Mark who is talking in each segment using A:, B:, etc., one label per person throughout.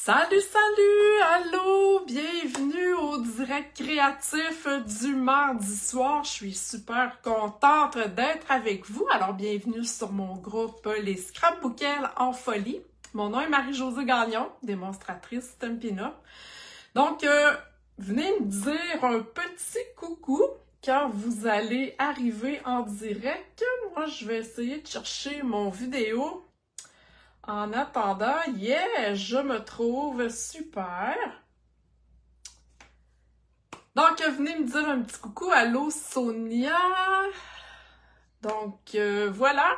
A: Salut, salut! Allô! Bienvenue au direct créatif du mardi soir. Je suis super contente d'être avec vous. Alors, bienvenue sur mon groupe Les Scrapbookels en folie. Mon nom est Marie-Josée Gagnon, démonstratrice Stampin' Up. Donc, venez me dire un petit coucou quand vous allez arriver en direct. Moi, je vais essayer de chercher mon vidéo. En attendant, yeah, je me trouve super. Donc, venez me dire un petit coucou. Allô, Sonia. Donc, voilà.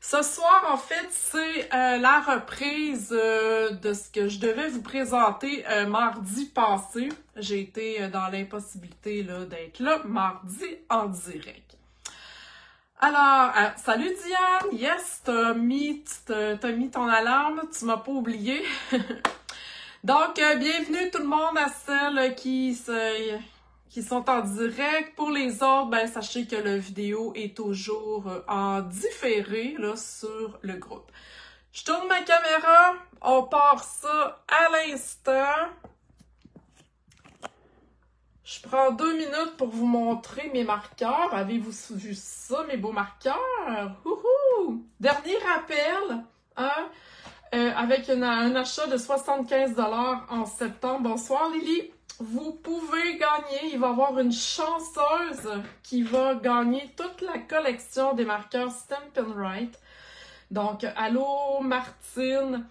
A: Ce soir, en fait, c'est la reprise de ce que je devais vous présenter mardi passé. J'ai été dans l'impossibilité d'être là mardi en direct. Alors, salut Diane! Yes, t'as mis ton alarme, tu m'as pas oublié. Donc, bienvenue tout le monde à celles qui sont en direct. Pour les autres, ben sachez que la vidéo est toujours en différé là, sur le groupe. Je tourne ma caméra, on part ça à l'instant. Je prends 2 minutes pour vous montrer mes marqueurs. Avez-vous vu ça, mes beaux marqueurs? Wouhou! Dernier rappel, hein? Avec un achat de 75$ en septembre. Bonsoir Lily! Vous pouvez gagner, il va y avoir une chanceuse qui va gagner toute la collection des marqueurs Stampin' Right. Donc, allô Martine!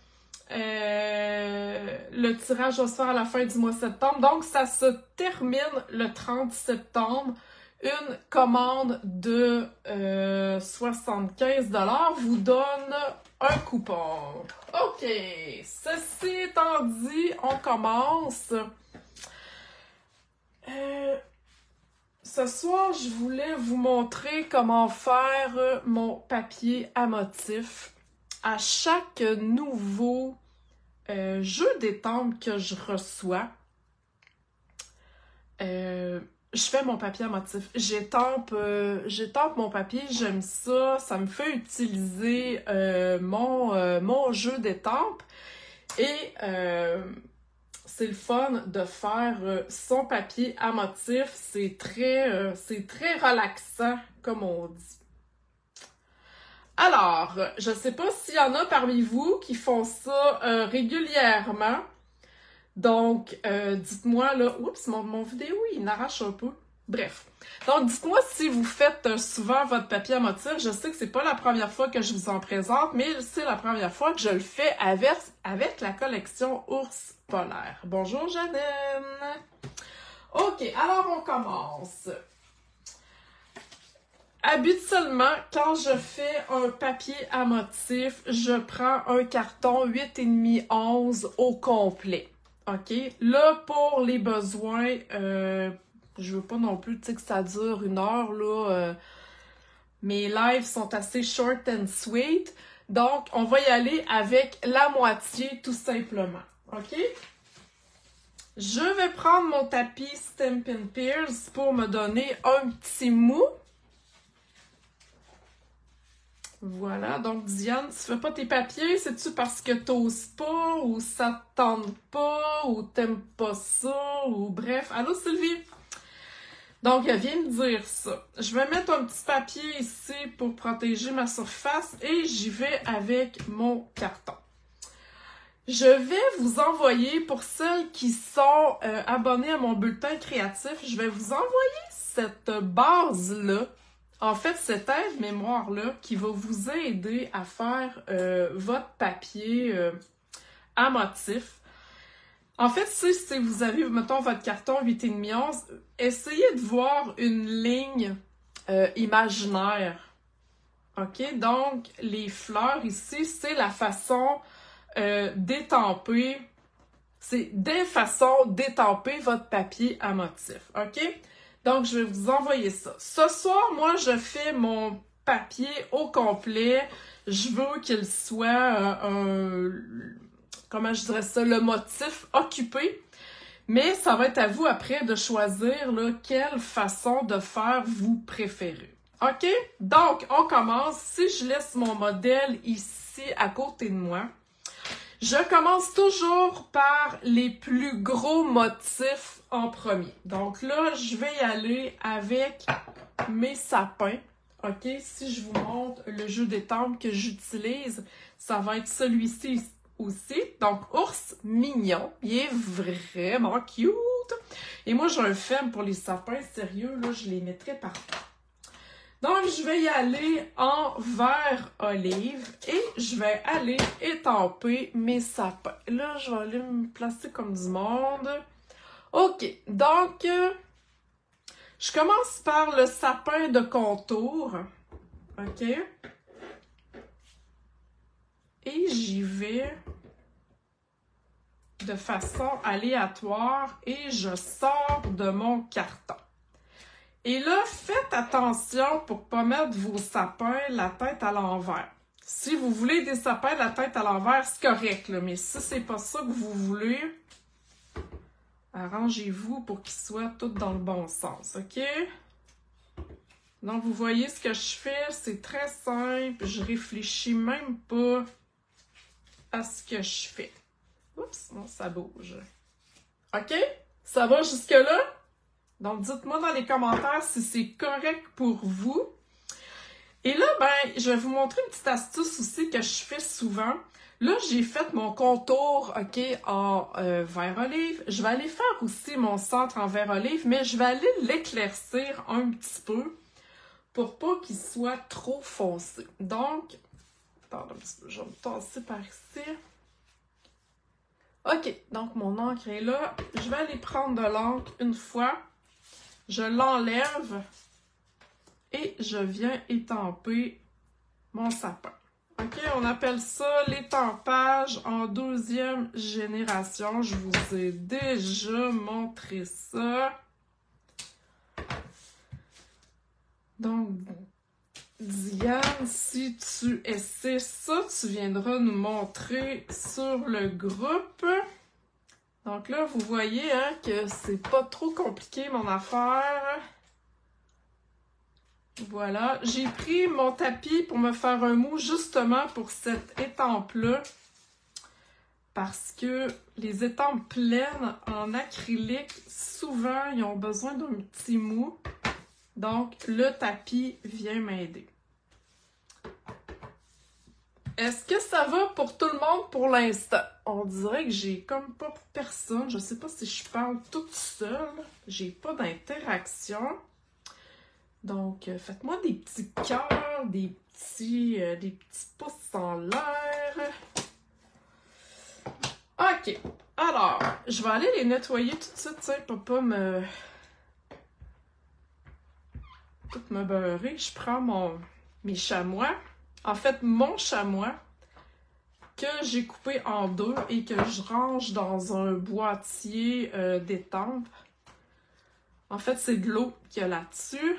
A: Le tirage va se faire à la fin du mois de septembre. Donc, ça se termine le 30 septembre. Une commande de 75$ vous donne un coupon. OK. Ceci étant dit, on commence. Ce soir, je voulais vous montrer comment faire mon papier à motif. À chaque nouveau jeu d'étampe que je reçois, je fais mon papier à motif. J'étampe mon papier, j'aime ça. Ça me fait utiliser mon jeu d'étampe. Et c'est le fun de faire son papier à motif. C'est très relaxant, comme on dit. Alors, je ne sais pas s'il y en a parmi vous qui font ça régulièrement. Donc, dites-moi là... Oups, mon vidéo, il n'arrache un peu. Bref. Donc, dites-moi si vous faites souvent votre papier à motif. Je sais que c'est pas la première fois que je vous en présente, mais c'est la première fois que je le fais avec la collection Ours Polaire. Bonjour, Janine! OK, alors on commence. Habituellement, quand je fais un papier à motif, je prends un carton 8,5-11 au complet. OK? Là, pour les besoins, je veux pas non plus que ça dure 1 heure, là. Mes lives sont assez short and sweet. Donc, on va y aller avec la moitié, tout simplement. OK? Je vais prendre mon tapis Stampin' Pierce pour me donner un petit mou. Voilà, donc Diane, tu fais pas tes papiers, c'est-tu parce que t'oses pas, ou ça te tente pas, ou t'aimes pas ça, ou bref. Allô Sylvie? Donc, elle vient me dire ça. Je vais mettre un petit papier ici pour protéger ma surface et j'y vais avec mon carton. Je vais vous envoyer, pour celles qui sont abonnées à mon bulletin créatif, je vais vous envoyer cette base-là. En fait, cette aide-mémoire-là qui va vous aider à faire votre papier à motif. En fait, si vous avez, mettons, votre carton 8,5-11, essayez de voir une ligne imaginaire. OK? Donc, les fleurs ici, c'est la façon d'étamper. C'est des façons d'étamper votre papier à motif. OK? Donc, je vais vous envoyer ça. Ce soir, moi, je fais mon papier au complet. Je veux qu'il soit comment je dirais ça, le motif occupé. Mais ça va être à vous après de choisir là, quelle façon de faire vous préférez. OK? Donc, on commence. Si je laisse mon modèle ici à côté de moi, Je commence toujours par les plus gros motifs en premier. Donc là, je vais y aller avec mes sapins. OK? Si je vous montre le jeu d'étampes que j'utilise, ça va être celui-ci aussi. Donc, ours mignon. Il est vraiment cute. Et moi, j'ai un faible pour les sapins. Sérieux, là, je les mettrais partout. Donc, je vais y aller en vert olive et je vais aller étamper mes sapins. Là, je vais aller me placer comme du monde. OK, donc, je commence par le sapin de contour. OK? Et j'y vais de façon aléatoire et je sors de mon carton. Et là, faites attention pour ne pas mettre vos sapins la tête à l'envers. Si vous voulez des sapins la tête à l'envers, c'est correct, là, mais si c'est pas ça que vous voulez, arrangez-vous pour qu'ils soient tous dans le bon sens, OK? Donc, vous voyez ce que je fais, c'est très simple, je réfléchis même pas à ce que je fais. Oups, non, ça bouge. OK? Ça va jusque-là? Donc, dites-moi dans les commentaires si c'est correct pour vous. Et là, ben, je vais vous montrer une petite astuce aussi que je fais souvent. Là, j'ai fait mon contour, OK, en vert olive. Je vais aller faire aussi mon centre en vert olive, mais je vais aller l'éclaircir un petit peu pour pas qu'il soit trop foncé. Donc, attends un petit peu, je vais me tasser par ici. OK, donc mon encre est là. Je vais aller prendre de l'encre une fois. Je l'enlève et je viens étamper mon sapin. OK, on appelle ça l'étampage en deuxième génération. Je vous ai déjà montré ça. Donc, Diane, si tu essaies ça, tu viendras nous montrer sur le groupe. Donc là, vous voyez hein, que c'est pas trop compliqué mon affaire. Voilà, j'ai pris mon tapis pour me faire un mou justement pour cette étampe-là. Parce que les étampes pleines en acrylique, souvent, ils ont besoin d'un petit mou. Donc, le tapis vient m'aider. Est-ce que ça va pour tout le monde pour l'instant? On dirait que j'ai comme pas personne. Je sais pas si je parle toute seule. J'ai pas d'interaction. Donc, faites-moi des petits cœurs, des petits pouces en l'air. OK. Alors, je vais aller les nettoyer tout de suite, tu sais, pour pas tout me beurrer. Je prends mes chamois. En fait, mon chamois que j'ai coupé en deux et que je range dans un boîtier d'étampes. En fait, c'est de l'eau qu'il y a là-dessus.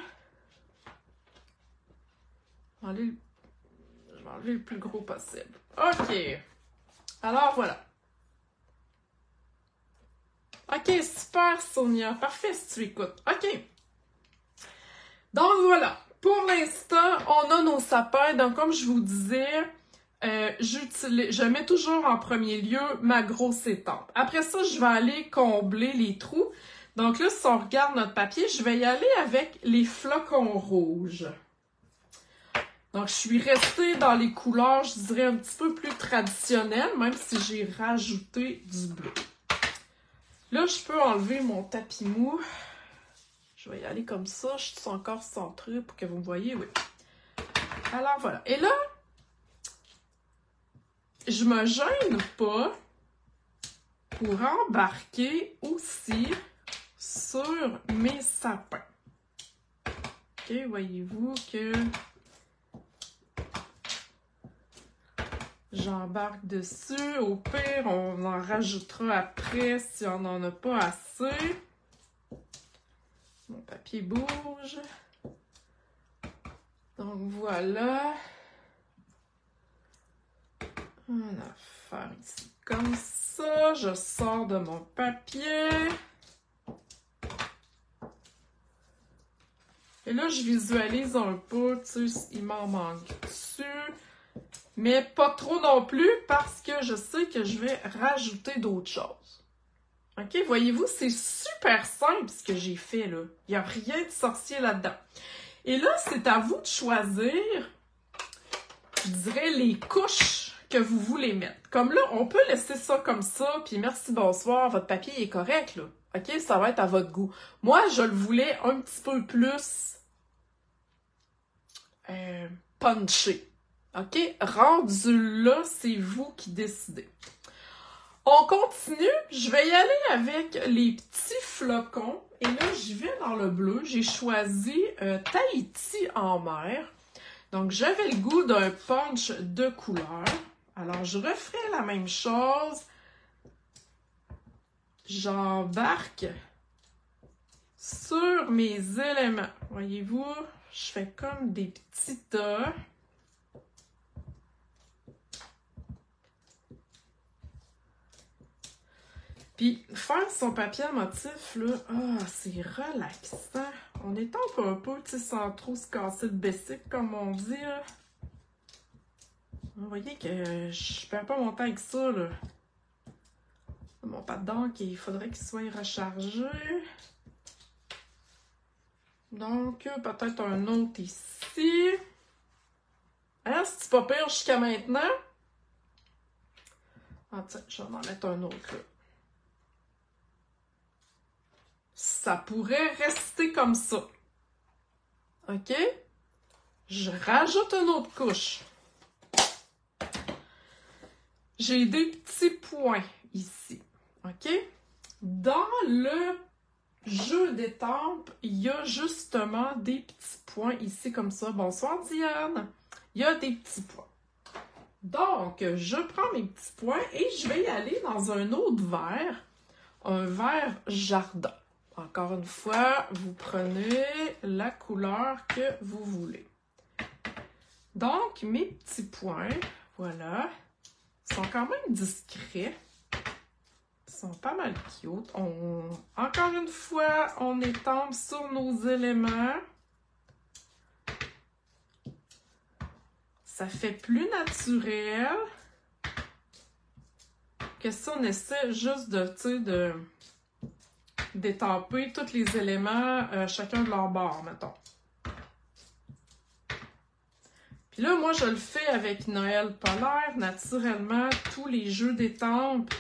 A: Je vais enlever le plus gros possible. OK. Alors, voilà. OK, super, Sonia. Parfait si tu écoutes. OK. Donc, voilà. Pour l'instant, on a nos sapins. Donc, comme je vous disais, je mets toujours en premier lieu ma grosse étampe. Après ça, je vais aller combler les trous. Donc là, si on regarde notre papier, je vais y aller avec les flocons rouges. Donc, je suis restée dans les couleurs, je dirais, un petit peu plus traditionnelles, même si j'ai rajouté du bleu. Là, je peux enlever mon tapis mou. Je vais y aller comme ça. Je suis encore centrée pour que vous me voyez. Oui. Alors, voilà. Et là, je me gêne pas pour embarquer aussi sur mes sapins. OK, voyez-vous que j'embarque dessus. Au pire, on en rajoutera après si on n'en a pas assez. Mon papier bouge. Donc voilà. On va faire ici comme ça. Je sors de mon papier. Et là, je visualise un peu, tu sais, il m'en manque dessus. Mais pas trop non plus parce que je sais que je vais rajouter d'autres choses. OK? Voyez-vous, c'est super simple ce que j'ai fait là. Il n'y a rien de sorcier là-dedans. Et là, c'est à vous de choisir, je dirais, les couches que vous voulez mettre. Comme là, on peut laisser ça comme ça, puis merci, bonsoir, votre papier est correct, là. OK? Ça va être à votre goût. Moi, je le voulais un petit peu plus punché. OK? Rendu là, c'est vous qui décidez. On continue. Je vais y aller avec les petits flocons. Et là, j'y vais dans le bleu. J'ai choisi Tahiti en mer. Donc, j'avais le goût d'un punch de couleur. Alors, je referai la même chose. J'embarque sur mes éléments. Voyez-vous, je fais comme des petits tas. Puis, faire son papier à motif, là, c'est relaxant. On étampe un peu, tu sais, sans trop se casser le bessic, comme on dit, là. Vous voyez que je perds pas mon temps avec ça, là. Mon pâte d'encre, il faudrait qu'il soit rechargé. Donc, peut-être un autre ici. Hein, c'est pas pire jusqu'à maintenant? Ah, tiens, je vais en mettre un autre, là. Ça pourrait rester comme ça. OK? Je rajoute une autre couche. J'ai des petits points ici. OK? Dans le jeu d'étampes, il y a justement des petits points ici comme ça. Bonsoir Diane! Il y a des petits points. Donc, je prends mes petits points et je vais y aller dans un autre verre. Un verre jardin. Encore une fois, vous prenez la couleur que vous voulez. Donc, mes petits points, voilà, sont quand même discrets. Ils sont pas mal cute. Encore une fois, on étampe sur nos éléments. Ça fait plus naturel que si on essaie juste d'étamper tous les éléments, chacun de leur bord, mettons. Puis là, moi, je le fais avec Noël Polaire, naturellement, tous les jeux d'étampes.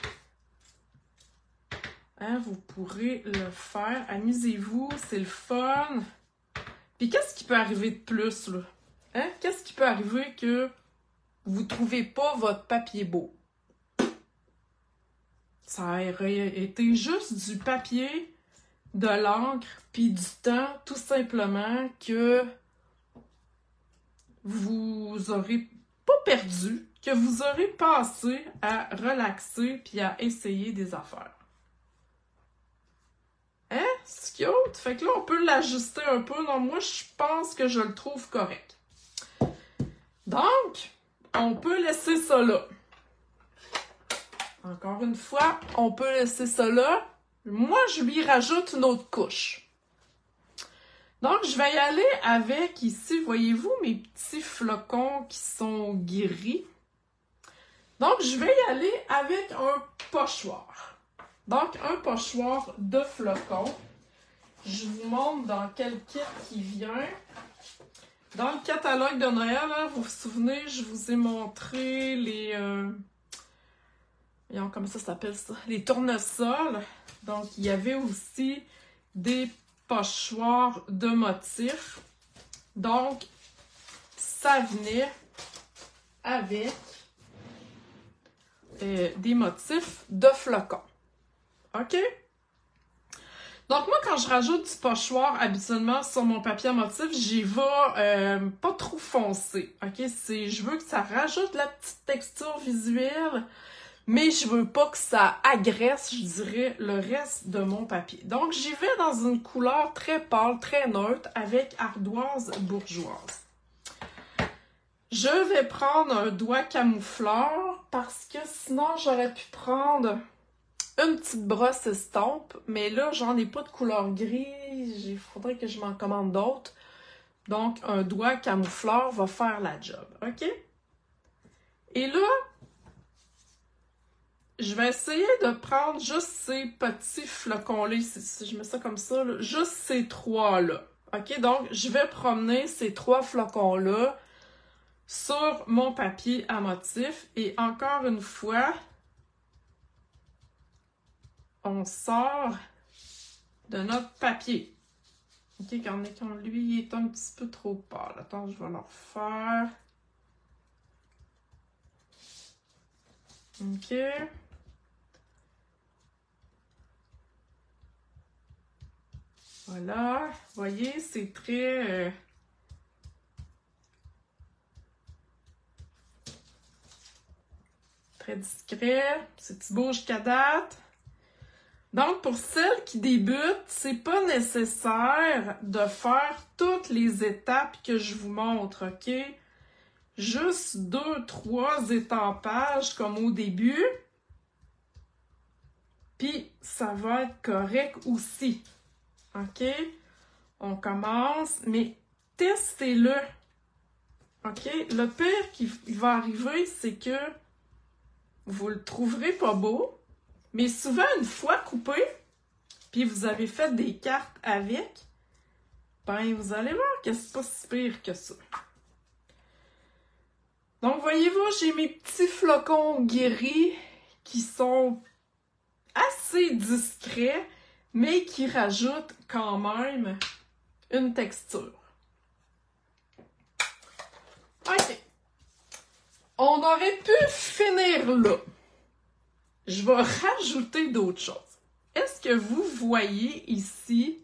A: Hein, vous pourrez le faire. Amusez-vous, c'est le fun. Puis qu'est-ce qui peut arriver de plus, là? Hein? Qu'est-ce qui peut arriver que vous ne trouvez pas votre papier beau? Ça aurait été juste du papier, de l'encre, puis du temps, tout simplement, que vous aurez pas perdu, que vous aurez passé à relaxer puis à essayer des affaires. Hein? C'est cute? Fait que là, on peut l'ajuster un peu. Non, moi, je pense que je le trouve correct. Donc, on peut laisser ça là. Encore une fois, on peut laisser ça là. Moi, je lui rajoute une autre couche. Donc, je vais y aller avec, ici, voyez-vous, mes petits flocons qui sont gris. Donc, je vais y aller avec un pochoir. Donc, un pochoir de flocons. Je vous montre dans quel kit qui vient. Dans le catalogue de Noël, hein, vous vous souvenez, je vous ai montré les... comment ça s'appelle ça? Les tournesols. Donc, il y avait aussi des pochoirs de motifs. Donc, ça venait avec des motifs de flocons. OK? Donc, moi, quand je rajoute du pochoir, habituellement, sur mon papier à motif, j'y vais pas trop foncé. OK? Je veux que ça rajoute la petite texture visuelle, mais je veux pas que ça agresse, je dirais, le reste de mon papier. Donc, j'y vais dans une couleur très pâle, très neutre, avec ardoise bourgeoise. Je vais prendre un doigt camoufleur, parce que sinon, j'aurais pu prendre une petite brosse estompe, mais là, j'en ai pas de couleur gris. Il faudrait que je m'en commande d'autres. Donc, un doigt camoufleur va faire la job, OK? Et là, je vais essayer de prendre juste ces petits flocons-là, si je mets ça comme ça, là, juste ces trois-là. OK? Donc, je vais promener ces trois flocons-là sur mon papier à motif. Et encore une fois, on sort de notre papier. OK? Quand lui il est un petit peu trop pâle. Attends, je vais le refaire. OK? Voilà. Vous voyez, c'est très... très discret. C'est petit beau jusqu'à date. Donc, pour celles qui débutent, c'est pas nécessaire de faire toutes les étapes que je vous montre, OK? Juste 2-3 étampages comme au début. Puis, ça va être correct aussi. OK? On commence, mais testez-le. OK? Le pire qui va arriver, c'est que vous le trouverez pas beau. Mais souvent, une fois coupé, puis vous avez fait des cartes avec, ben vous allez voir que c'est pas si pire que ça. Donc, voyez-vous, j'ai mes petits flocons guéris qui sont assez discrets, mais qui rajoutent quand même une texture. OK. On aurait pu finir là. Je vais rajouter d'autres choses. Est-ce que vous voyez ici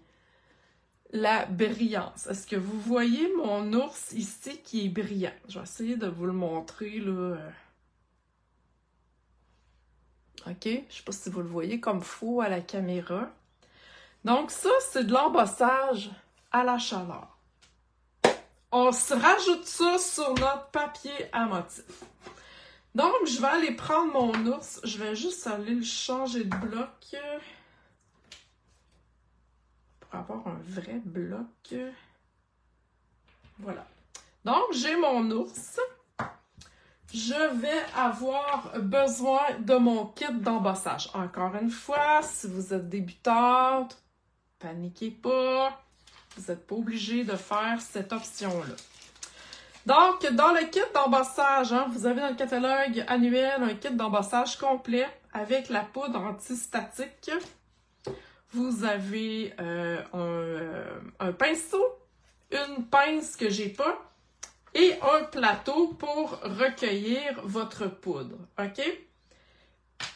A: la brillance? Est-ce que vous voyez mon ours ici qui est brillant? Je vais essayer de vous le montrer, là. OK? Je ne sais pas si vous le voyez comme faux à la caméra. Donc ça, c'est de l'embossage à la chaleur. On se rajoute ça sur notre papier à motif. Donc, je vais aller prendre mon ours. Je vais juste aller le changer de bloc pour avoir un vrai bloc. Voilà. Donc, j'ai mon ours. Je vais avoir besoin de mon kit d'embossage. Encore une fois, si vous êtes débutante, paniquez pas. Vous n'êtes pas obligé de faire cette option-là. Donc, dans le kit d'embossage, vous avez dans le catalogue annuel un kit d'embossage complet avec la poudre antistatique. Vous avez un pinceau, une pince que j'ai pas et un plateau pour recueillir votre poudre. OK?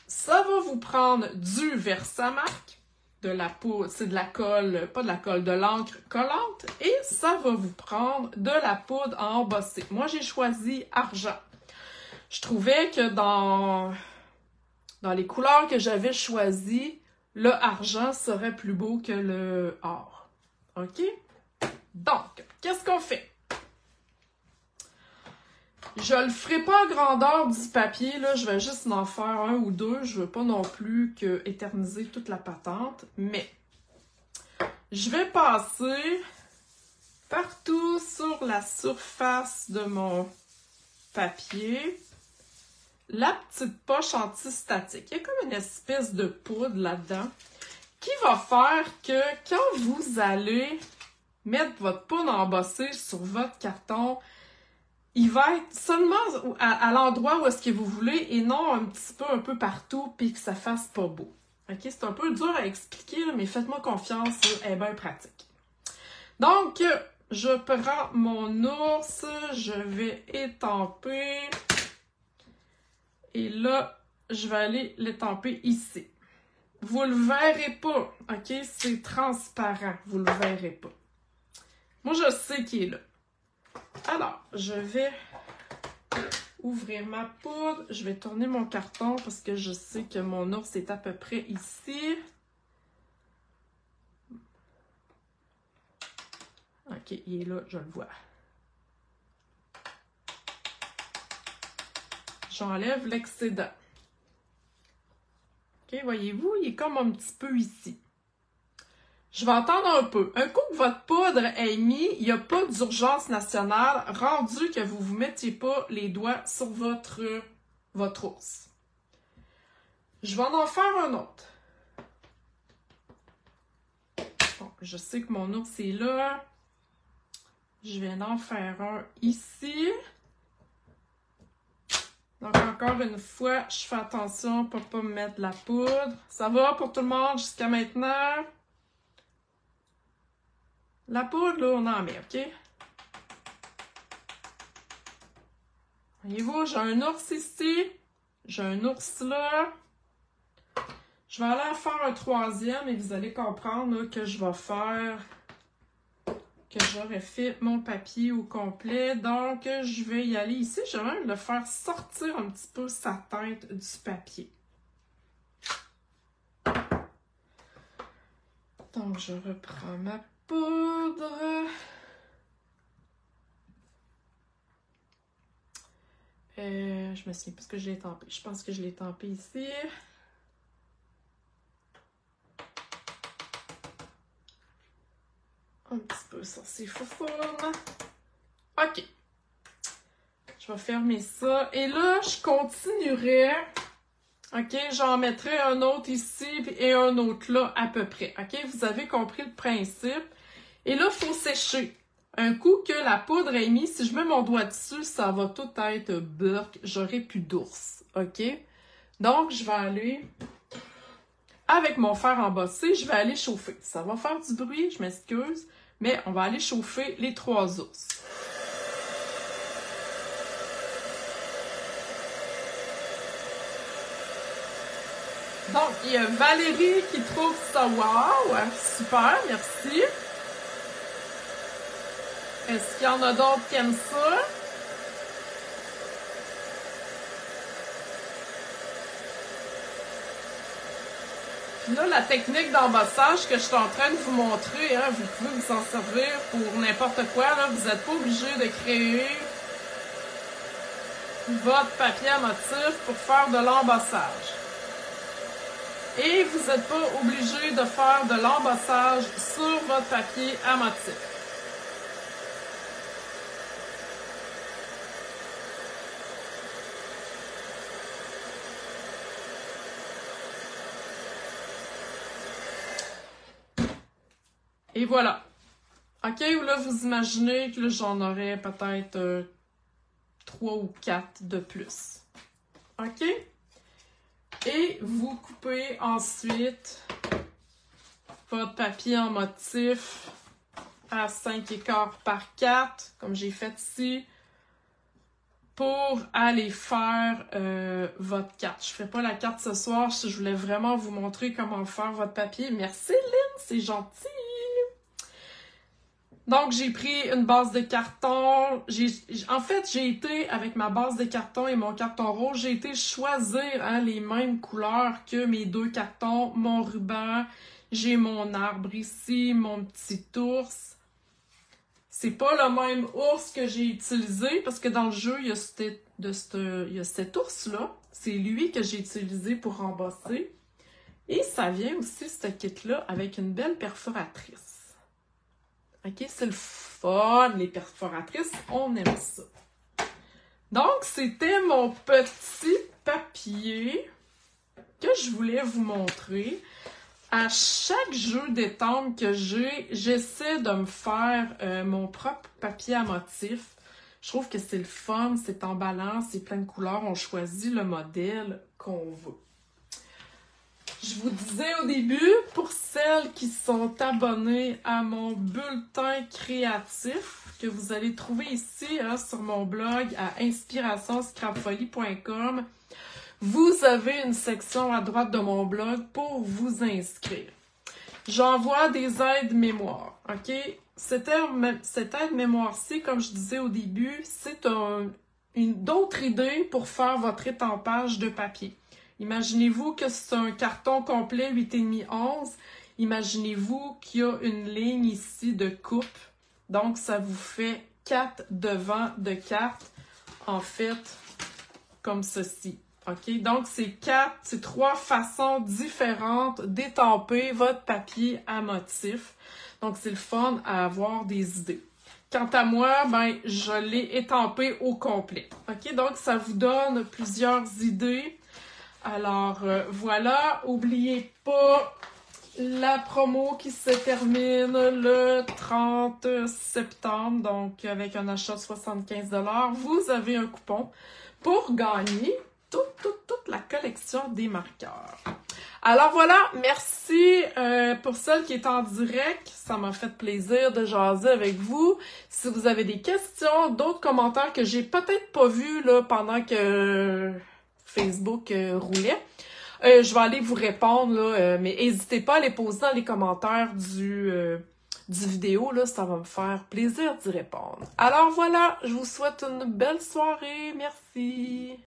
A: Ça va vous prendre du Versamark, de la poudre, c'est de la colle, pas de la colle, de l'encre collante, et ça va vous prendre de la poudre à embosser. Moi, j'ai choisi argent. Je trouvais que dans les couleurs que j'avais choisies, le argent serait plus beau que le or. OK? Donc, qu'est-ce qu'on fait? Je le ferai pas à grandeur du papier, là, je vais juste en faire un ou deux. Je veux pas non plus éterniser toute la patente, mais je vais passer partout sur la surface de mon papier la petite poche antistatique. Il y a comme une espèce de poudre là-dedans qui va faire que quand vous allez mettre votre poudre embossée sur votre carton, il va être seulement à l'endroit où est-ce que vous voulez et non un peu partout puis que ça fasse pas beau. OK? C'est un peu dur à expliquer, mais faites-moi confiance, elle est bien pratique. Donc, je prends mon ours, je vais étamper et là, je vais aller l'étamper ici. Vous le verrez pas, OK? C'est transparent, vous le verrez pas. Moi, je sais qu'il est là. Alors, je vais ouvrir ma poudre. Je vais tourner mon carton parce que je sais que mon ours est à peu près ici. OK, il est là, je le vois. J'enlève l'excédent. OK, voyez-vous, il est comme un petit peu ici. Je vais attendre un peu. Un coup que votre poudre est mise, il n'y a pas d'urgence nationale, rendu que vous ne vous mettiez pas les doigts sur votre ours. Je vais en faire un autre. Bon, je sais que mon ours est là. Je vais en faire un ici. Donc, encore une fois, je fais attention pour ne pas me mettre de la poudre. Ça va pour tout le monde jusqu'à maintenant? La poudre, là, on en met, OK? Voyez-vous, j'ai un ours ici. J'ai un ours là. Je vais aller en faire un troisième et vous allez comprendre là, que je vais faire... que j'aurais fait mon papier au complet. Donc, je vais y aller ici. Je vais même le faire sortir un petit peu sa tête du papier. Donc, je reprends ma poudre. Je me souviens pas ce que je l'ai tempé. Je pense que je l'ai tempé ici. Un petit peu sur ses foufounes. OK. Je vais fermer ça. Et là, je continuerai. OK, j'en mettrai un autre ici et un autre là à peu près. OK, vous avez compris le principe. Et là, il faut sécher. Un coup que la poudre est mise, si je mets mon doigt dessus, ça va tout être burk. J'aurai plus d'ours. OK? Donc, je vais aller, avec mon fer embossé, je vais aller chauffer. Ça va faire du bruit, je m'excuse, mais on va aller chauffer les 3 ours. Donc, il y a Valérie qui trouve ça wow. Super, merci. Est-ce qu'il y en a d'autres qui aiment ça? Puis là, la technique d'embossage que je suis en train de vous montrer, hein, vous pouvez vous en servir pour n'importe quoi. Là. Vous n'êtes pas obligé de créer votre papier à motif pour faire de l'embossage. Et vous n'êtes pas obligé de faire de l'embossage sur votre papier à motif. Et voilà. OK, là, vous imaginez que j'en aurais peut-être 3 ou 4 de plus. OK? Et vous coupez ensuite votre papier en motif à 5,25 par 4, comme j'ai fait ici, pour aller faire votre carte. Je ne ferai pas la carte ce soir, je voulais vraiment vous montrer comment faire votre papier. Merci Lynn, c'est gentil! Donc, j'ai pris une base de carton. En fait, j'ai été, avec ma base de carton et mon carton rouge, j'ai été choisir les mêmes couleurs que mes 2 cartons, mon ruban. J'ai mon arbre ici, mon petit ours. C'est pas le même ours que j'ai utilisé, parce que dans le jeu, il y a cet ours-là. C'est lui que j'ai utilisé pour embosser. Et ça vient aussi, ce kit-là, avec une belle perforatrice. OK, c'est le fun, les perforatrices, on aime ça. Donc, c'était mon petit papier que je voulais vous montrer. À chaque jeu d'étampe que j'ai, j'essaie de me faire mon propre papier à motif. Je trouve que c'est le fun, c'est emballant, c'est plein de couleurs. On choisit le modèle qu'on veut. Je vous disais au début, pour celles qui sont abonnées à mon bulletin créatif, que vous allez trouver ici sur mon blog à inspirationscrapfolie.com, vous avez une section à droite de mon blog pour vous inscrire. J'envoie des aides mémoire, OK? Cette aide mémoire-ci, comme je disais au début, c'est d'autres idées pour faire votre étampage de papier. Imaginez-vous que c'est un carton complet 8,5-11. Imaginez-vous qu'il y a une ligne ici de coupe. Donc, ça vous fait 4 devants de cartes, en fait, comme ceci. OK? Donc, c'est 3 façons différentes d'étamper votre papier à motif. Donc, c'est le fun à avoir des idées. Quant à moi, ben, je l'ai étampé au complet. OK? Donc, ça vous donne plusieurs idées. Alors, voilà. Oubliez pas la promo qui se termine le 30 septembre. Donc, avec un achat de 75 $, vous avez un coupon pour gagner toute la collection des marqueurs. Alors voilà, merci pour celle qui est en direct. Ça m'a fait plaisir de jaser avec vous. Si vous avez des questions, d'autres commentaires que j'ai peut-être pas vus là, pendant que Facebook roulait, je vais aller vous répondre, là, mais n'hésitez pas à les poser dans les commentaires du vidéo, là, ça va me faire plaisir d'y répondre. Alors voilà, je vous souhaite une belle soirée. Merci!